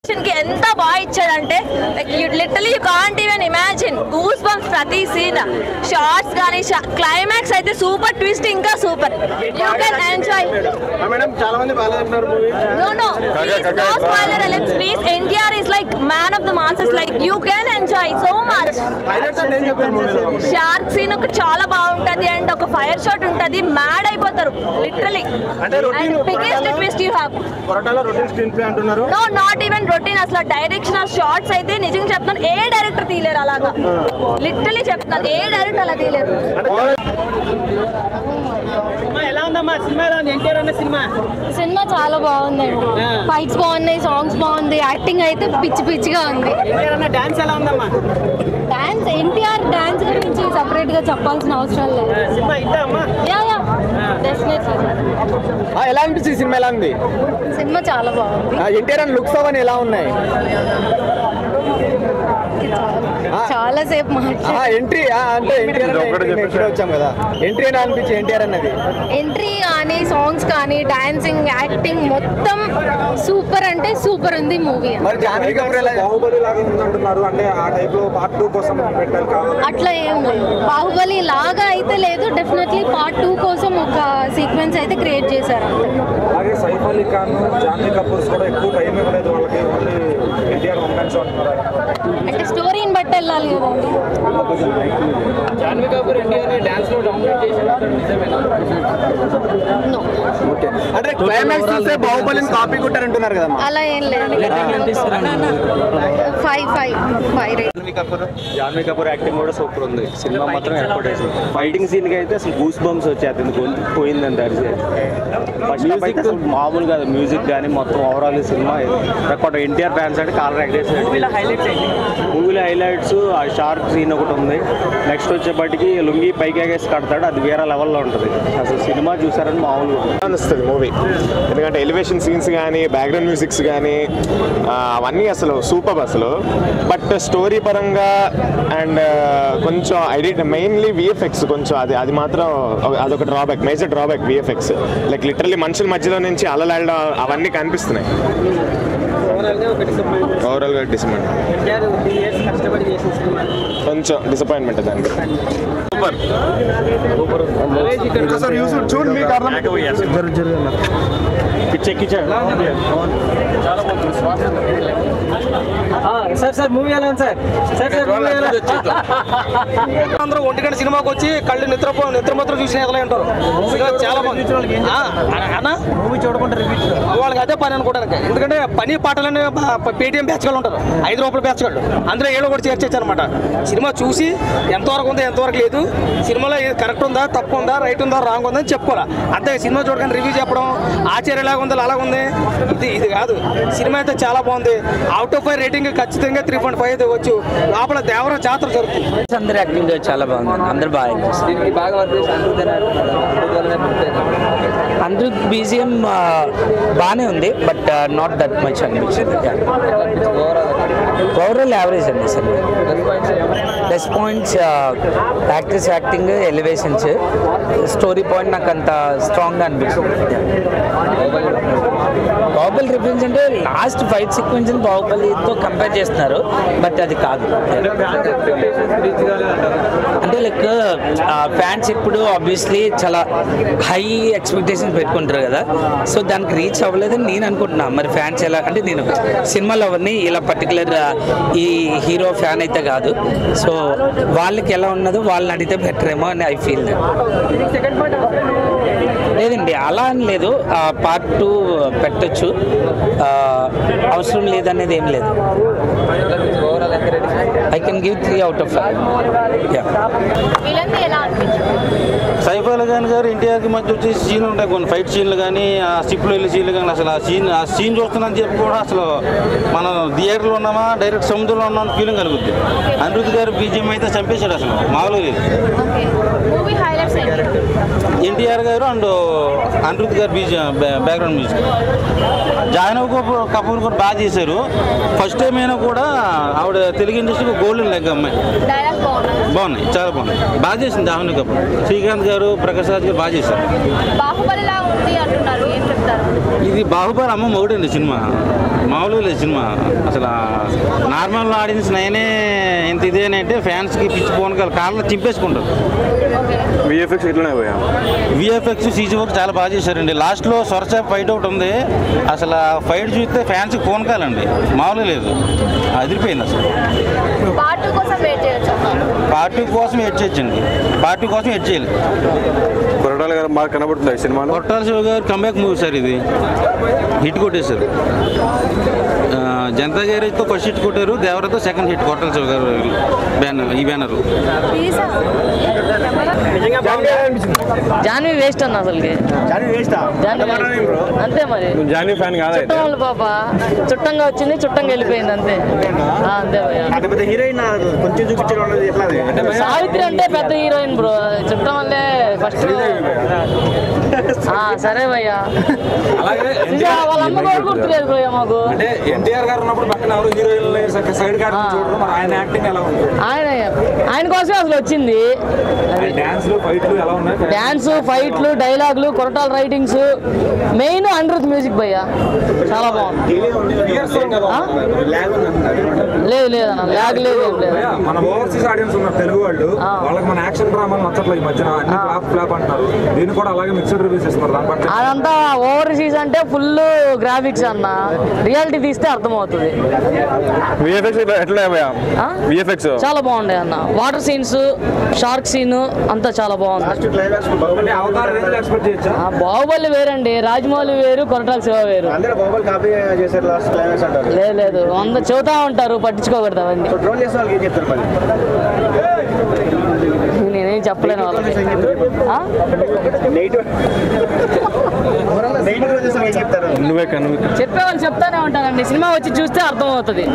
ఎంత బాగా ఇచ్చాడంటే literally you can't even imagine goose bumps ప్రతి సీన్ షార్ట్స్ గానీ క్లైమాక్స్ అయితే సూపర్ ట్విస్ట్ ఇంకా super you can enjoy madam చాలా మంది బాలేదంటారు movie no spoiler alerts please NTR is like man of the masses like you can enjoy so much highlights అంటే ఏం చెప్తారు మూవీలో షార్క్ సీన్ ఒక చాలా బాగుంటది అండ్ ఒక ఫైర్ షాట్ ఉంటది మ్యాడ్ అయిపోతారు లిటరలీ అంటే routine biggest twist you have Koratala routine screen play అంటున్నారు నో నాట్ ఈవెన్ రొటీన్ అసలు డైరెక్షనల్ షార్ట్స్ అయితే నిజంగా చెప్తాను ఏ డైరెక్టర్ తీయలేరు అలాగా లిటరలీ చెప్తాను ఏ డైరెక్టర్ అలా తీయలేరు సినిమా చాలా బాగుందండి ఫైట్స్ బాగున్నాయి సాంగ్స్ బాగుంది యాక్టింగ్ అయితే పిచ్చి పిచ్చిగా ఉంది డాన్స్ ఎలా ఉందమ్మా డాన్స్ ఎన్టీఆర్ డాన్స్ గురించి సపరేట్ గా చెప్పాల్సిన అవసరం లేదు సినిమా ఇద్దా అమ్మా యా డెఫినెట్లీ ఎలా అనిపిస్తుంది సినిమా ఎలా ఉంది సినిమా చాలా బాగుంది ఎన్టీఆర్ లుక్స్ అవన్నీ ఎలా ఉన్నాయి చాలా సేపు ఎంట్రీ అంటే ఎన్టీఆర్ వచ్చాం కదా ఎంట్రీ ఎలా అనిపించి ఎన్టీఆర్ అన్నది ఎంట్రీ కానీ సాంగ్స్ కానీ డాన్సింగ్ యాక్టింగ్ మొత్తం సూపర్ అంటే సూపర్ ఉంది మూవీ మరి జాన్వీ కపూర్ ఎలా బాహుబలి లాగా ఉందంటున్నారు అంటే ఆ టైప్ లో పార్ట్ 2 కోసం పెట్టాలి కావాలి అట్లా ఏం లేదు బాహుబలి లాగా అయితే లేదు డెఫినెట్లీ పార్ట్ 2 కోసం ఒక సీక్వెన్స్ అయితే క్రియేట్ చేశారు అలాగే సైఫ్ అలీ ఖాన్ జాన్వీ కపూర్స్ కూడా ఎక్కువ టైం ఇవ్వలేదు వాళ్ళకి ఓన్లీ ఎన్టీఆర్ రొమాన్స్ అంటున్నారు అంటే స్టోరీని బట్టి వెళ్ళాలి కదండి జాన్వీ కపూర్ ఎన్టీఆర్ డాన్స్ లో డామినేట్ చేశారు నిజమేనా నో ఓకే అంటే క్లైమాక్స్ చూస్తే బాహుబలిని కాపీ కొట్టారంటున్నారు కదా అలా ఏం లేదు 5 జాన్వీ కపూర్ యాక్టింగ్ కూడా సూపర్ ఉంది సినిమా మాత్రం ఎక్స్పెక్ట్ ఫైటింగ్ సీన్ కి అయితే అసలు గూస్ బంప్స్ వచ్చేది గొంతు పోయిందని తెలిసి ఫస్ట్ హాఫ్ అయితే అసలు మామూలు కాదు మ్యూజిక్ కానీ మొత్తం overall cinema record NTR fans అంటే కాలర్ ఎగరేషన్ మూవీలో హైలైట్స్ ఆ షార్క్ సీన్ ఒకటి ఉంది నెక్స్ట్ వచ్చేప్పటికి లుంగి పైకి ఎగేసి కడతాడు అది వేరే లెవెల్లో ఉంటుంది అసలు సినిమా చూసారని మామూలుగా అనిపిస్తుంది మూవీ ఎందుకంటే ఎలివేషన్ సీన్స్ కానీ బ్యాక్గ్రౌండ్ మ్యూజిక్స్ కానీ అవన్నీ అసలు సూపర్ అసలు బట్ స్టోరీ పరంగా అండ్ కొంచెం మెయిన్లీ విఎఫ్ఎక్స్ కొంచెం అది మాత్రం అదొక drawback major drawback VFX like literally మనుషుల మధ్యలో నుంచి అలలాడడం అవన్నీ కనిపిస్తున్నాయి ఓవరాల్గా కొంచెం డిసప్పాయింట్మెంట్ దానికి సార్ మూవీ ఎలా ఉంది సార్ అందరూ 1 గంట సినిమాకి వచ్చి కళ్ళు నిద్రమాత్రం చూసిన ఎలా ఉంటారు చాలా బాగుంది మూవీ చూడకుండా వాళ్ళకి అదే పని అనుకోవడానికి ఎందుకంటే పని పాటలనే పేటీఎం బ్యాచ్గాళ్ళు ఉంటారు 5 రూపాయల బ్యాచ్గాళ్ళు అందులో ఏళ్ళు కూడా చేర్చచ్చు అనమాట సినిమా చూసి ఎంతవరకు ఉందో ఎంతవరకు లేదు సినిమాలో కరెక్ట్ ఉందా తప్పు ఉందా రైట్ ఉందా రాంగ్ ఉందా అని చెప్పుకోవాలి అంతే సినిమా చూడగానే రివ్యూ చెప్పడం ఆచార్య ఎలాగ ఉందో అలాగ ఉంది ఇది కాదు సినిమా అయితే చాలా బాగుంది అవుట్ ఆఫ్ 5 రేటింగ్ ఖచ్చితంగా 3.5 అయితే వచ్చు లోపల దేవరం జాతర జరుగుతుంది అందరు యాక్టింగ్ చాలా బాగుంది అందరు బాగా అందరూ బీజిఎం బాగానే ఉంది బట్ నాట్ దట్ మచ్ అనిపించింది ఓవరాల్ యావరేజ్ అండి sir plus points actors acting elevations story point నాకు అంత స్ట్రాంగ్గా అనిపించింది బాహుబలి రిఫరెన్స్ అంటే లాస్ట్ ఫైట్ సీక్వెన్స్ బాహుబలితో కంపేర్ చేస్తున్నారు బట్ అది కాదు అంటే లైక్ ఫ్యాన్స్ ఇప్పుడు ఆబ్వియస్లీ చాలా హై ఎక్స్పెక్టేషన్స్ పెట్టుకుంటారు కదా సో దానికి రీచ్ అవ్వలేదని నేను అనుకుంటున్నా మరి ఫ్యాన్స్ ఎలా అంటే నేను సినిమాలో అవన్నీ ఇలా పర్టికులర్ ఈ హీరో ఫ్యాన్ అయితే కాదు సో వాళ్ళకి ఎలా ఉన్నదో వాళ్ళని అడిగితే బెటర్ ఏమో అని ఐ ఫీల్ లేదండి అలా అని లేదు పార్ట్ 2 పెట్టచ్చు అవసరం లేదనేది ఏం లేదు I can give 3 out of 5 Saif Ali Khan గారు ఎన్టీఆర్కి మధ్య వచ్చే సీన్ ఉంటాయి కొన్ని ఫైట్ సీన్లు కానీ ఆ షిప్లో వెళ్ళే సీన్లు కానీ అసలు ఆ సీన్ చూస్తున్నాను చెప్పి కూడా అసలు మనం థియేటర్లో ఉన్నామా డైరెక్ట్ సముద్రంలో ఉన్నామని ఫీలింగ్ కలుగుద్ది అనిరుద్ధ్ గారు బీజిఎం అయితే చంపేశాడు అసలు మామూలుగా లేదు ఎన్టీఆర్ గారు అండ్ అనిరుద్ధ్ గారు బ్యాక్గ్రౌండ్ మ్యూజిక్ జాహ్నవి కపూర్ కూడా బాగా చేశారు ఫస్ట్ టైం అయినా కూడా ఆవిడ తెలుగు ఇండస్ట్రీకి గోల్డెన్ లెగ్ అమ్మాయి బాగున్నాయి చాలా బాగున్నాయి బాగా చేసింది జాహ్నవి కపూర్ శ్రీకాంత్ గారు ప్రకాష్ రాజ్ గారు బాగా చేశారు బాహుబలి లా ఉంది అంటున్నారు చెప్తారు? ఇది బాహుబలి అమ్మ మొగుడండి సినిమా, మామూలుగా లేదు సినిమా. అసలు నార్మల్ ఆడియన్స్ నేనే ఇంత ఇదేనంటే ఫ్యాన్స్కి పిచ్చి పోను కాళ్ళలో చింపేసుకుంటారు. విఎఫ్ఎక్స్ ఎట్లనే పోయా? విఎఫ్ఎక్స్ సీజీ వర్క్ చాలా బాగా చేశారండి. లాస్ట్లో సొరసా ఫైట్ ఒకటి ఉంది, అసలు ఫైట్ చూస్తే ఫ్యాన్స్కి ఫోన్ కాలండి, మామూలుగా లేదు, అదిరిపోయింది అసలు. పార్ట్ 2 కోసం వెయిట్ చేయొచ్చు. పార్ట్ 2 కోసం ఎడ్ చేయొచ్చండి, పార్ట్ 2 కోసం ఎడ్ చేయాలి. కొరటాల గారు బాగా కనబడుతుంది ఈ సినిమాలో. కొట్టాల శివ గారు కంబ్యాక్ మూవీ సార్, ఇది హిట్ కొట్టేశారు. జనతా గ్యారేజ్తో ఫస్ట్ హిట్ కొట్టారు, దేవరతో సెకండ్ హిట్ కొట్టాల శివ గారు బ్యానర్, ఈ బ్యానర్. జాన్వి వేస్ట్ అన్న అసలుకి, అంతే మరి. జానీ ఫ్యాన్ కాదా? చుట్టం వాళ్ళు పాప చుట్టంగా వచ్చింది, చుట్టంగా వెళ్ళిపోయింది, అంతే అంతే భయ్య. హీరోయిన్ కొంచెం చూపించడం సావిత్రి అంటే పెద్ద హీరోయిన్ బ్రో, చుట్టం వల్లే ఫస్ట్. సరే భయ్యా, వాళ్ళ అమ్మ కూడా గుర్తులేదు భయ్య మాకు. అంటే ఎన్టీఆర్ గారు ఉన్నప్పుడు పక్కన ఎవరు హీరోయిన్ సైడ్ క్యారెక్టర్ చూడరు, మరి ఆయన యాక్టింగ్ ఎలా ఉంది? ఆయన కోసమే అసలు వచ్చింది. డాన్స్ ఫైట్లు ఎలా ఉన్నాయి? డాన్స్, ఫైట్లు, డైలాగులు, Koratala writings, main Anirudh music భయ్యా చాలా బాగుంది. లేదు లేదన్న, ల్యాగ్ లేదు, ఏం లేదు. మన ఓవర్సీస్ ఆడియన్స్ ఉన్నారు తెలుగు వాళ్ళు, వాళ్ళకి మన యాక్షన్ డ్రామాలు నచ్చట్లేదు ఈ మధ్యన, అన్ని ఫ్లాప్ అంటారు. దీన్ని కూడా అలాగే మిక్స్డ్ రివ్యూస్ ఇస్తున్నారు. దాని పట్ల అదంతా ఓవర్సీస్ అంటే ఫుల్ గ్రాఫిక్స్ అన్న, రియాలిటీ తీస్తే అర్థమవుతుంది. విఎఫ్ఎక్స్ ఎట్లా విఎఫ్ఎక్స్ చాలా బాగుంటాయి అన్న, వాటర్ సీన్స్, షార్క్ సీన్ అంతా చాలా బాగుంది. అవతార్ రేంజ్ ఎక్స్పెక్ట్ చేయొచ్చా? బాహుబలి వేరండి, రాజమౌళి వేరు, కొరటాల శివ వేరు. బాహుబలి కాపీ చేశారు లాస్ట్ క్లైమాక్స్ అంటారు. లేదు చెబుతా ఉంటారు, పట్టించుకోకూడదు అవన్నీ. ట్రోల్ చేసే వాళ్ళకి ఏం చెప్తారు మరి? నేనేం చెప్పలేను వాళ్ళకి. నువ్వే చెప్పేవాళ్ళు చెప్తానే ఉంటారండి, సినిమా వచ్చి చూస్తే అర్థం అవుతుంది.